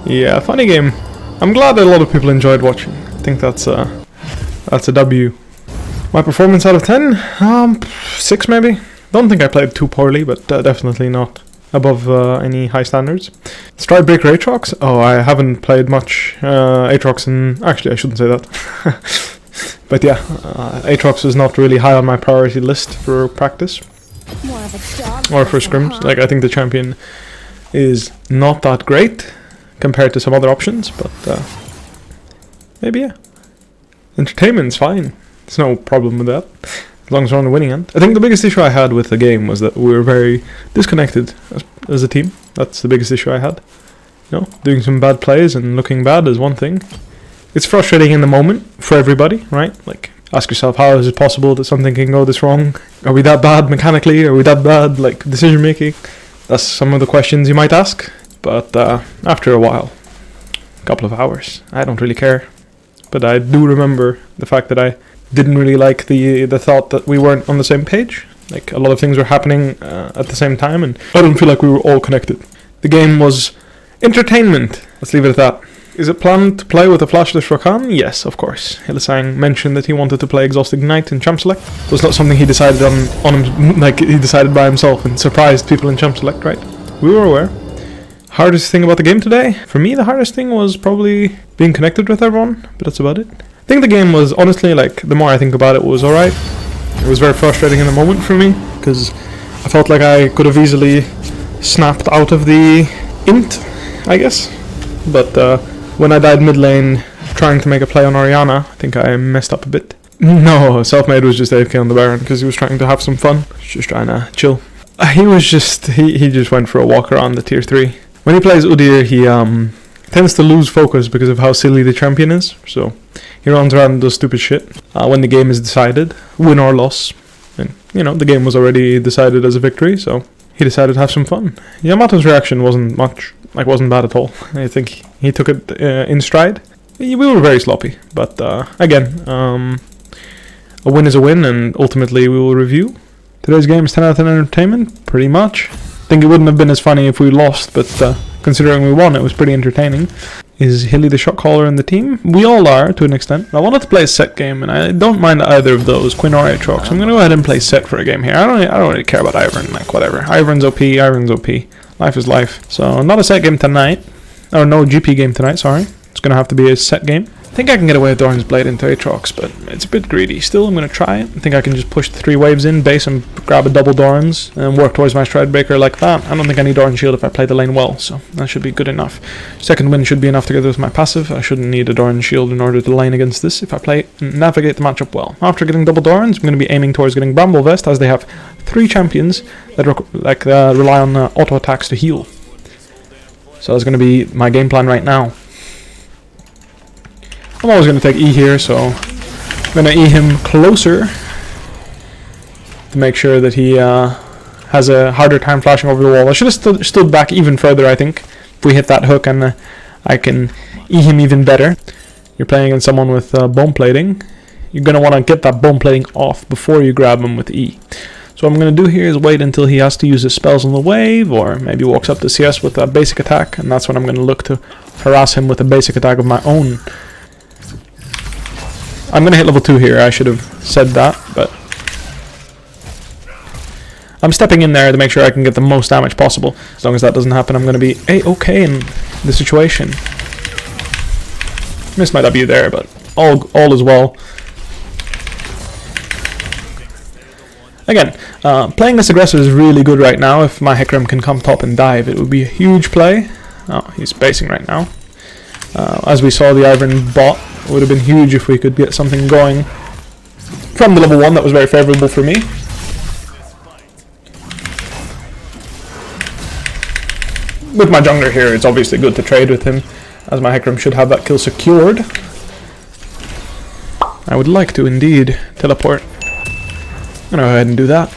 Yeah, funny game. I'm glad that a lot of people enjoyed watching. I think that's a W. My performance out of 10? 6 maybe? Don't think I played too poorly, but definitely not above any high standards. Stridebreaker Aatrox? Oh, I haven't played much Aatrox in... Actually, I shouldn't say that. But yeah, Aatrox is not really high on my priority list for practice. Or for scrims. Like, I think the champion is not that great compared to some other options, but maybe yeah. Entertainment's fine. There's no problem with that, as long as we're on the winning end. I think the biggest issue I had with the game was that we were very disconnected as a team. That's the biggest issue I had. You know, doing some bad plays and looking bad is one thing. It's frustrating in the moment for everybody, right? Like, ask yourself, how is it possible that something can go this wrong? Are we that bad mechanically? Are we that bad, like, decision making? That's some of the questions you might ask. But after a while, a couple of hours, I don't really care. But I do remember the fact that I didn't really like the thought that we weren't on the same page. Like, a lot of things were happening at the same time, and I don't feel like we were all connected. The game was entertainment. Let's leave it at that. Is it planned to play with a flashless Rakan? Yes, of course. Hylissang mentioned that he wanted to play Exhausted Ignite in Champ Select. It was not something he decided on him, like he decided by himself and surprised people in Champ Select, right? We were aware. Hardest thing about the game today? For me, the hardest thing was probably being connected with everyone, but that's about it. I think the game was, honestly, like, the more I think about it, was alright. It was very frustrating in the moment for me, because I felt like I could have easily snapped out of the int, I guess. But when I died mid lane trying to make a play on Orianna, I think I messed up a bit. No, Selfmade was just AFK on the Baron, because he was trying to have some fun. Just trying to chill. He just went for a walk around the tier 3. When he plays Udyr, he tends to lose focus because of how silly the champion is. So he runs around and does stupid shit when the game is decided, win or loss. And, you know, the game was already decided as a victory, so he decided to have some fun. Yamato's reaction wasn't bad at all. I think he took it in stride. We were very sloppy, but again, a win is a win, and ultimately we will review. Today's game is 10 out of 10 entertainment, pretty much. I think it wouldn't have been as funny if we lost, but considering we won, it was pretty entertaining. Is Hilly the shot caller in the team? We all are, to an extent. I wanted to play a Sett game, and I don't mind either of those, Quinn or Aatrox. I'm going to go ahead and play Sett for a game here. I don't really care about Ivern, like, whatever. Ivern's OP, Ivern's OP. Life is life. So, not a Sett game tonight. Or no GP game tonight, sorry. It's going to have to be a Sett game. I think I can get away with Doran's Blade into Aatrox, but it's a bit greedy. Still, I'm going to try it. I think I can just push the 3 waves in, base and grab a double Doran's, and work towards my Stridebreaker like that. I don't think I need Doran Shield if I play the lane well, so that should be good enough. Second win should be enough together with my passive. I shouldn't need a Doran Shield in order to lane against this if I navigate the matchup well. After getting double Dorans, I'm going to be aiming towards getting Bramble Vest, as they have 3 champions that rely on auto attacks to heal. So that's going to be my game plan right now. I'm always going to take E here, so I'm going to E him closer to make sure that he has a harder time flashing over the wall. I should have stood back even further, I think, if we hit that hook, and I can E him even better. You're playing against someone with bone plating. You're going to want to get that bone plating off before you grab him with E. So what I'm going to do here is wait until he has to use his spells on the wave, or maybe walks up to CS with a basic attack, and that's when I'm going to look to harass him with a basic attack of my own. I'm going to hit level 2 here, I should have said that, but I'm stepping in there to make sure I can get the most damage possible. As long as that doesn't happen, I'm going to be A-okay in the situation. Missed my W there, but all is well. Again, playing this aggressive is really good right now. If my Hecarim can come top and dive, it would be a huge play. Oh, he's basing right now. As we saw, the Ivern bot would have been huge if we could get something going from the level 1. That was very favorable for me. With my jungler here, it's obviously good to trade with him, as my Hecarim should have that kill secured. I would like to indeed teleport. I'm gonna go ahead and do that.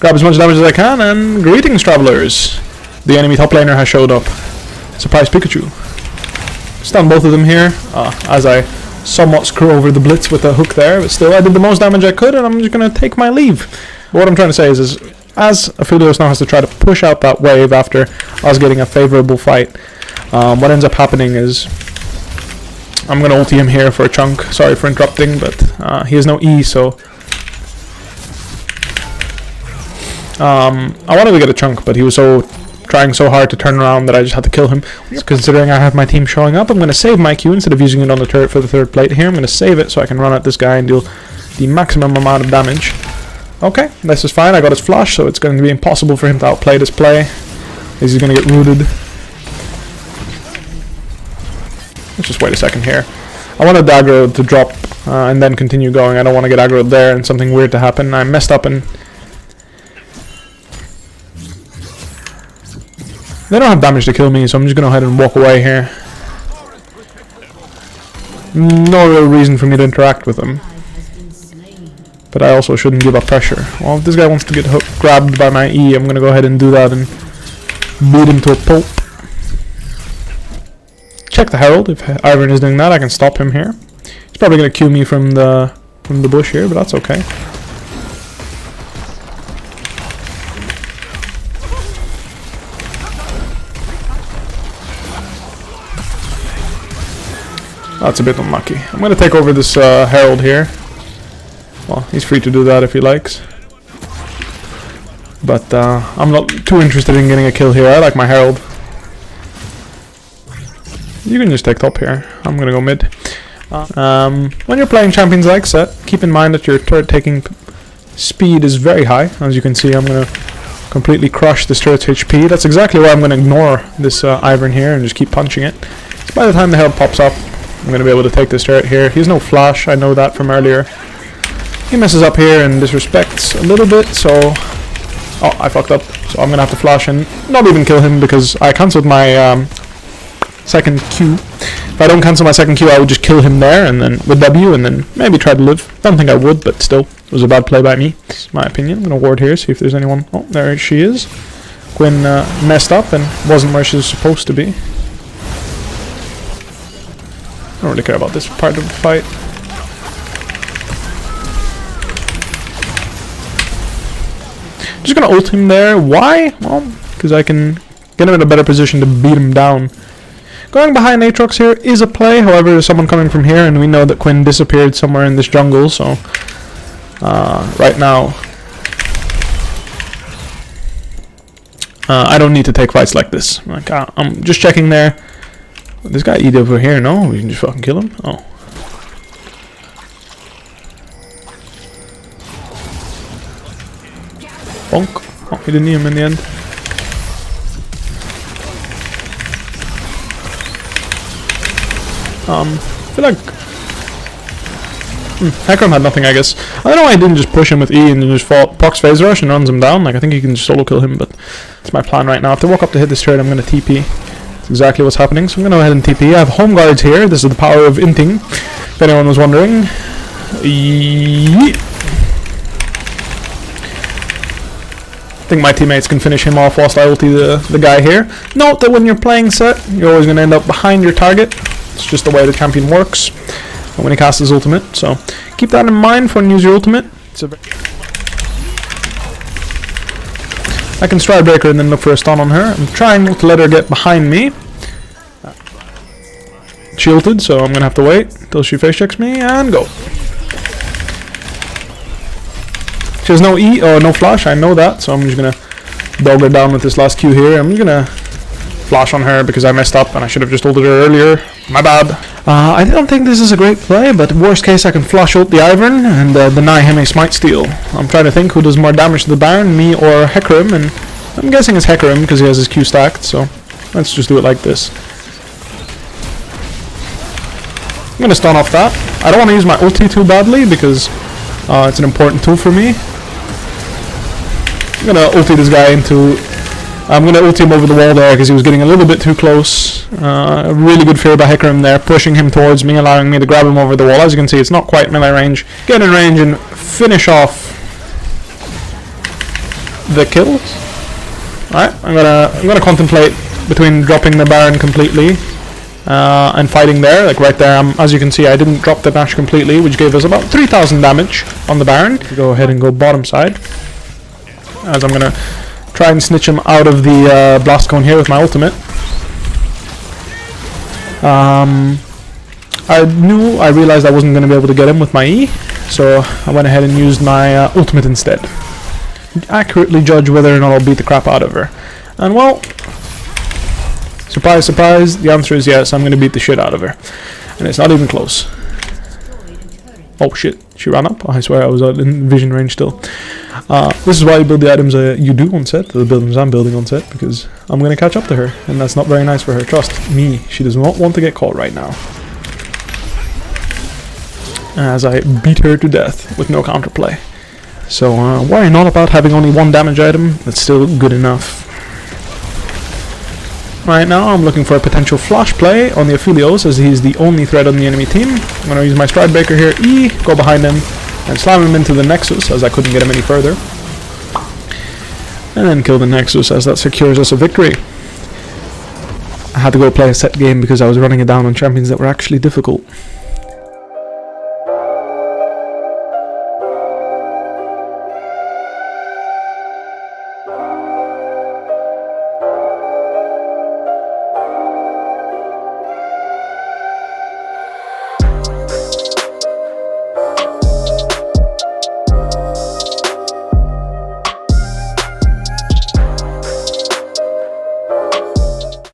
Grab as much damage as I can, and greetings, travelers! The enemy top laner has showed up. Surprise Pikachu. Stun both of them here, as I somewhat screw over the blitz with a hook there, but still I did the most damage I could, and I'm just gonna take my leave. But what I'm trying to say is as Aphelios now has to try to push out that wave after us getting a favorable fight, what ends up happening is I'm gonna ulti him here for a chunk. Sorry for interrupting, but he has no E, so I wanted to get a chunk, but he was trying so hard to turn around that I just had to kill him. So considering I have my team showing up, I'm going to save my Q instead of using it on the turret for the third plate here. I'm going to save it so I can run at this guy and deal the maximum amount of damage. Okay, this is fine. I got his flash, so it's going to be impossible for him to outplay this play. He's going to get rooted. Let's just wait a second here. I wanted the aggro to drop and then continue going. I don't want to get aggroed there and something weird to happen. I messed up and they don't have damage to kill me, so I'm just going to go ahead and walk away here. No real reason for me to interact with them. But I also shouldn't give up pressure. Well, if this guy wants to get grabbed by my E, I'm going to go ahead and do that and beat him to a pulp. Check the Herald. If Ivern is doing that, I can stop him here. He's probably going to Q me from the bush here, but that's okay. That's a bit unlucky. I'm going to take over this Herald here. Well, he's free to do that if he likes. But I'm not too interested in getting a kill here. I like my Herald. You can just take top here. I'm going to go mid. When you're playing champions like Sett, keep in mind that your turret taking speed is very high. As you can see, I'm going to completely crush this turret's HP. That's exactly why I'm going to ignore this Ivern here and just keep punching it. So by the time the Herald pops up, I'm going to be able to take this turret here. He has no flash, I know that from earlier. He messes up here and disrespects a little bit, so... Oh, I fucked up. So I'm going to have to flash and not even kill him because I cancelled my second Q. If I don't cancel my second Q, I would just kill him there and then with W and then maybe try to live. Don't think I would, but still, it was a bad play by me. That's my opinion. I'm going to ward here, see if there's anyone... Oh, there she is. Quinn messed up and wasn't where she was supposed to be. I don't really care about this part of the fight. Just gonna ult him there. Why? Well, because I can get him in a better position to beat him down. Going behind Aatrox here is a play. However, there's someone coming from here, and we know that Quinn disappeared somewhere in this jungle. So right now, I don't need to take fights like this. Like I'm just checking there. This guy eat over here, no? We can just fucking kill him? Oh. Bonk. Oh, he didn't need him in the end. I feel like... Hecarim had nothing, I guess. I don't know why I didn't just push him with E and then just fought Prox Phase Rush and runs him down. Like, I think he can just solo kill him, but it's my plan right now. If they walk up to hit this turret, I'm going to TP. Exactly what's happening, so I'm going to go ahead and TP. I have home guards here. This is the power of inting, if anyone was wondering. I think my teammates can finish him off whilst I ulti the guy here. Note that when you're playing Sett, you're always going to end up behind your target. It's just the way the champion works when he casts his ultimate, so keep that in mind when you use your ultimate. I can Stride Breaker and then look for a stun on her. I'm trying not to let her get behind me. She ulted, so I'm going to have to wait until she face checks me and go. She has no E or no flash, I know that, so I'm just going to dog her down with this last Q here. I'm just going to flash on her because I messed up and I should have just ulted her earlier. My bad. I don't think this is a great play, but worst case I can flash ult the Ivern and deny him a smite steal. I'm trying to think who does more damage to the Baron, me or Hecarim, and I'm guessing it's Hecarim because he has his Q stacked, so let's just do it like this. I'm going to stun off that. I don't want to use my ulti too badly because it's an important tool for me. I'm going to ulti this guy into... I'm going to ulti him over the wall there because he was getting a little bit too close. Really good fear by Hecarim there, pushing him towards me, allowing me to grab him over the wall. As you can see, it's not quite melee range. Get in range and finish off the kills. Alright, I'm gonna contemplate between dropping the Baron completely and fighting there, like right there. As you can see, I didn't drop the dash completely, which gave us about 3,000 damage on the Baron. Go ahead and go bottom side, as I'm gonna try and snitch him out of the blast cone here with my ultimate. I realized I wasn't going to be able to get him with my E, so I went ahead and used my ultimate instead. Accurately judge whether or not I'll beat the crap out of her. And well, surprise, surprise, the answer is yes, I'm going to beat the shit out of her. And it's not even close. Oh shit, she ran up. I swear I was in vision range still. This is why you build the items you do on Sett, the buildings I'm building on Sett, because I'm going to catch up to her, and that's not very nice for her. Trust me, she does not want to get caught right now. As I beat her to death with no counterplay. So worry not about having only one damage item, that's still good enough. Right now I'm looking for a potential flash play on the Aphelios, as he's the only threat on the enemy team. I'm going to use my Stride Breaker here, E, go behind him, and slam him into the Nexus, as I couldn't get him any further. And then kill the Nexus, as that secures us a victory. I had to go play a Sett game because I was running it down on champions that were actually difficult.